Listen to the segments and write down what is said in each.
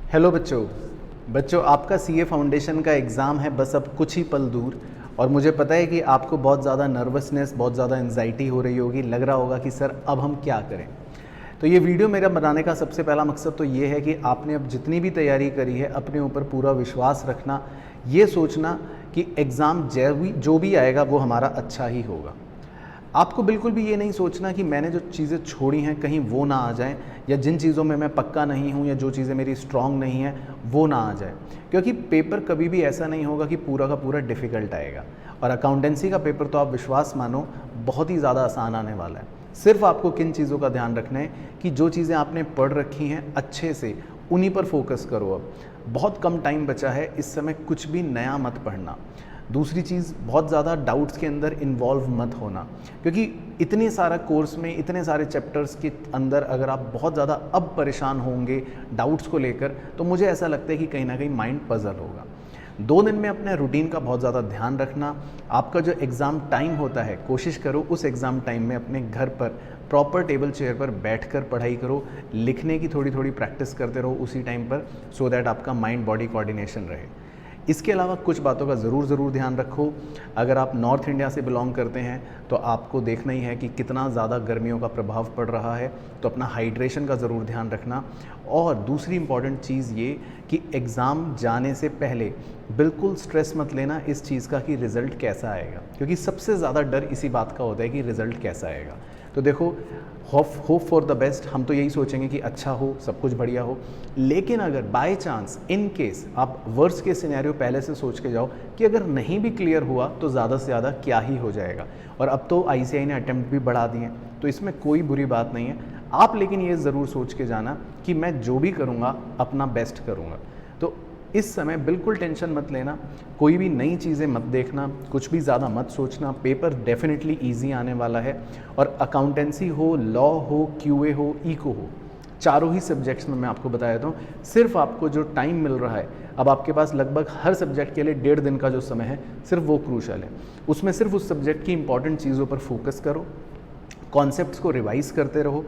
Hello बच्चों। आपका CA foundation का एग्ज़ाम है बस अब कुछ ही पल दूर। और मुझे पता है कि आपको बहुत ज़्यादा नर्वसनेस, बहुत ज़्यादा एंजाइटी हो रही होगी। लग रहा होगा कि सर अब हम क्या करें। तो ये वीडियो मेरा बनाने का सबसे पहला मकसद तो ये है कि आपने अब जितनी भी तैयारी करी है अपने ऊपर पूरा विश्वास रखना, ये सोचना कि एग्ज़ाम जो भी आएगा वो हमारा अच्छा ही होगा। आपको बिल्कुल भी ये नहीं सोचना कि मैंने जो चीज़ें छोड़ी हैं कहीं वो ना आ जाएं, या जिन चीज़ों में मैं पक्का नहीं हूँ या जो चीज़ें मेरी स्ट्रांग नहीं हैं वो ना आ जाए। क्योंकि पेपर कभी भी ऐसा नहीं होगा कि पूरा का पूरा डिफ़िकल्ट आएगा। और अकाउंटेंसी का पेपर तो आप विश्वास मानो बहुत ही ज़्यादा आसान आने वाला है। सिर्फ आपको किन चीज़ों का ध्यान रखना है कि जो चीज़ें आपने पढ़ रखी हैं अच्छे से उन्हीं पर फोकस करो। अब बहुत कम टाइम बचा है, इस समय कुछ भी नया मत पढ़ना। दूसरी चीज़, बहुत ज़्यादा डाउट्स के अंदर इन्वॉल्व मत होना, क्योंकि इतने सारा कोर्स में इतने सारे चैप्टर्स के अंदर अगर आप बहुत ज़्यादा अब परेशान होंगे डाउट्स को लेकर, तो मुझे ऐसा लगता है कि कहीं ना कहीं माइंड पजल होगा। 2 दिन में अपने रूटीन का बहुत ज़्यादा ध्यान रखना। आपका जो एग्ज़ाम टाइम होता है, कोशिश करो उस एग्ज़ाम टाइम में अपने घर पर प्रॉपर टेबल चेयर पर बैठकर पढ़ाई करो। लिखने की थोड़ी थोड़ी प्रैक्टिस करते रहो उसी टाइम पर, सो दैट आपका माइंड बॉडी कोऑर्डिनेशन रहे। इसके अलावा कुछ बातों का ज़रूर ध्यान रखो। अगर आप नॉर्थ इंडिया से बिलोंग करते हैं तो आपको देखना ही है कि कितना ज़्यादा गर्मियों का प्रभाव पड़ रहा है, तो अपना हाइड्रेशन का ज़रूर ध्यान रखना। और दूसरी इम्पॉर्टेंट चीज़ ये कि एग्ज़ाम जाने से पहले बिल्कुल स्ट्रेस मत लेना इस चीज़ का कि रिज़ल्ट कैसा आएगा, क्योंकि सबसे ज़्यादा डर इसी बात का होता है कि रिज़ल्ट कैसा आएगा। तो देखो, होप फॉर द बेस्ट, हम तो यही सोचेंगे कि अच्छा हो, सब कुछ बढ़िया हो। लेकिन अगर बाय चांस इन केस आप वर्स्ट के सिनेरियो पहले से सोच के जाओ कि अगर नहीं भी क्लियर हुआ तो ज़्यादा से ज़्यादा क्या ही हो जाएगा। और अब तो आईसीएआई ने अटेम्प्ट भी बढ़ा दिए, तो इसमें कोई बुरी बात नहीं है। आप लेकिन ये ज़रूर सोच के जाना कि मैं जो भी करूँगा अपना बेस्ट करूँगा। तो इस समय बिल्कुल टेंशन मत लेना, कोई भी नई चीज़ें मत देखना, कुछ भी ज़्यादा मत सोचना। पेपर डेफिनेटली इजी आने वाला है। और अकाउंटेंसी हो, लॉ हो, क्यूए हो, इको हो, चारों ही सब्जेक्ट्स में मैं आपको बता देता हूँ। सिर्फ आपको जो टाइम मिल रहा है, अब आपके पास लगभग हर सब्जेक्ट के लिए 1.5 दिन का जो समय है, सिर्फ वो क्रूशल है। उसमें सिर्फ उस सब्जेक्ट की इंपॉर्टेंट चीज़ों पर फोकस करो, कॉन्सेप्ट्स को रिवाइज करते रहो।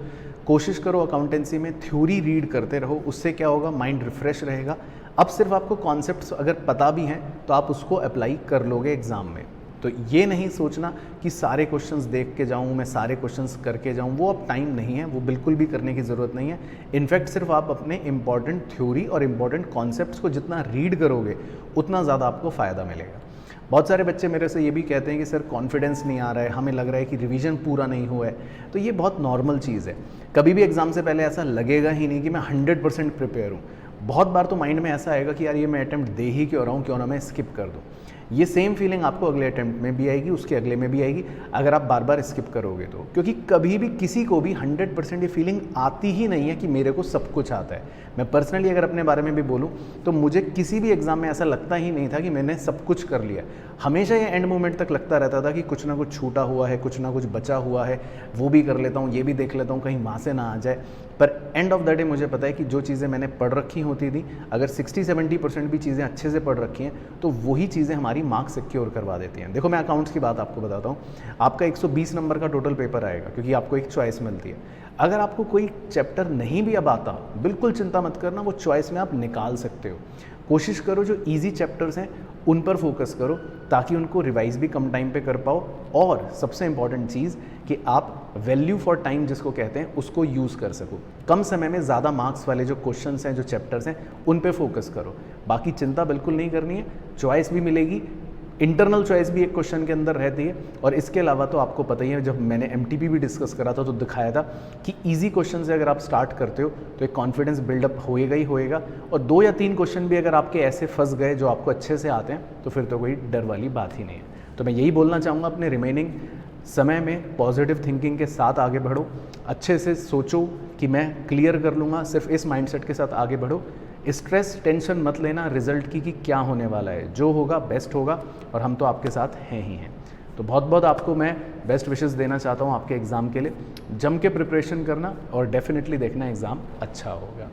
कोशिश करो अकाउंटेंसी में थ्योरी रीड करते रहो, उससे क्या होगा, माइंड रिफ्रेश रहेगा। अब सिर्फ आपको कॉन्सेप्ट्स अगर पता भी हैं तो आप उसको अप्लाई कर लोगे एग्ज़ाम में। तो ये नहीं सोचना कि सारे क्वेश्चंस देख के जाऊँ, मैं सारे क्वेश्चंस करके जाऊँ, वो अब टाइम नहीं है, वो बिल्कुल भी करने की ज़रूरत नहीं है। इनफैक्ट सिर्फ आप अपने इंपॉर्टेंट थ्योरी और इंपॉर्टेंट कॉन्सेप्ट्स को जितना रीड करोगे उतना ज़्यादा आपको फ़ायदा मिलेगा। बहुत सारे बच्चे मेरे से ये भी कहते हैं कि सर कॉन्फिडेंस नहीं आ रहा है, हमें लग रहा है कि रिवीजन पूरा नहीं हुआ है। तो ये बहुत नॉर्मल चीज़ है। कभी भी एग्ज़ाम से पहले ऐसा लगेगा ही नहीं कि मैं 100% प्रिपेयर हूँ। बहुत बार तो माइंड में ऐसा आएगा कि यार ये मैं अटैम्प्ट दे ही क्यों रहा हूँ, क्यों ना मैं स्किप कर दूँ। ये सेम फीलिंग आपको अगले अटैम्प्ट में भी आएगी, उसके अगले में भी आएगी, अगर आप बार बार स्किप करोगे तो। क्योंकि कभी भी किसी को भी 100% ये फीलिंग आती ही नहीं है कि मेरे को सब कुछ आता है। मैं पर्सनली अगर अपने बारे में भी बोलूँ तो मुझे किसी भी एग्ज़ाम में ऐसा लगता ही नहीं था कि मैंने सब कुछ कर लिया। हमेशा ये एंड मोमेंट तक लगता रहता था कि कुछ ना कुछ छूटा हुआ है, कुछ ना कुछ बचा हुआ है, वो भी कर लेता हूँ, ये भी देख लेता हूँ, कहीं वहाँ से ना आ जाए। पर एंड ऑफ द डे मुझे पता है कि जो चीज़ें मैंने पढ़ रखी होती थी, अगर 60-70% भी चीज़ें अच्छे से पढ़ रखी हैं तो वही चीज़ें हमारी मार्क्स सिक्योर करवा देती हैं। देखो, मैं अकाउंट्स की बात आपको बताता हूँ। आपका 120 नंबर का टोटल पेपर आएगा, क्योंकि आपको एक चॉइस मिलती है। अगर आपको कोई चैप्टर नहीं भी अब आता, बिल्कुल चिंता मत करना, वो चॉइस में आप निकाल सकते हो। कोशिश करो जो ईजी चैप्टर्स हैं उन पर फोकस करो, ताकि उनको रिवाइज भी कम टाइम पे कर पाओ। और सबसे इंपॉर्टेंट चीज़ कि आप वैल्यू फॉर टाइम जिसको कहते हैं उसको यूज़ कर सको। कम समय में ज़्यादा मार्क्स वाले जो क्वेश्चंस हैं, जो चैप्टर्स हैं, उन पे फोकस करो। बाकी चिंता बिल्कुल नहीं करनी है, चॉइस भी मिलेगी, इंटरनल चॉइस भी एक क्वेश्चन के अंदर रहती है। और इसके अलावा तो आपको पता ही है, जब मैंने एमटीपी भी डिस्कस करा था तो दिखाया था कि इजी क्वेश्चन से अगर आप स्टार्ट करते हो तो एक कॉन्फिडेंस बिल्डअप होएगा ही होएगा। और 2 या 3 क्वेश्चन भी अगर आपके ऐसे फंस गए जो आपको अच्छे से आते हैं तो फिर तो कोई डर वाली बात ही नहीं है। तो मैं यही बोलना चाहूँगा, अपने रिमेनिंग समय में पॉजिटिव थिंकिंग के साथ आगे बढ़ो। अच्छे से सोचो कि मैं क्लियर कर लूँगा, सिर्फ इस माइंडसेट के साथ आगे बढ़ो। स्ट्रेस टेंशन मत लेना रिजल्ट की कि क्या होने वाला है, जो होगा बेस्ट होगा, और हम तो आपके साथ हैं ही हैं। तो बहुत बहुत आपको मैं बेस्ट विशेस देना चाहता हूँ आपके एग्ज़ाम के लिए। जम के प्रिपरेशन करना और डेफिनेटली देखना एग्ज़ाम अच्छा होगा।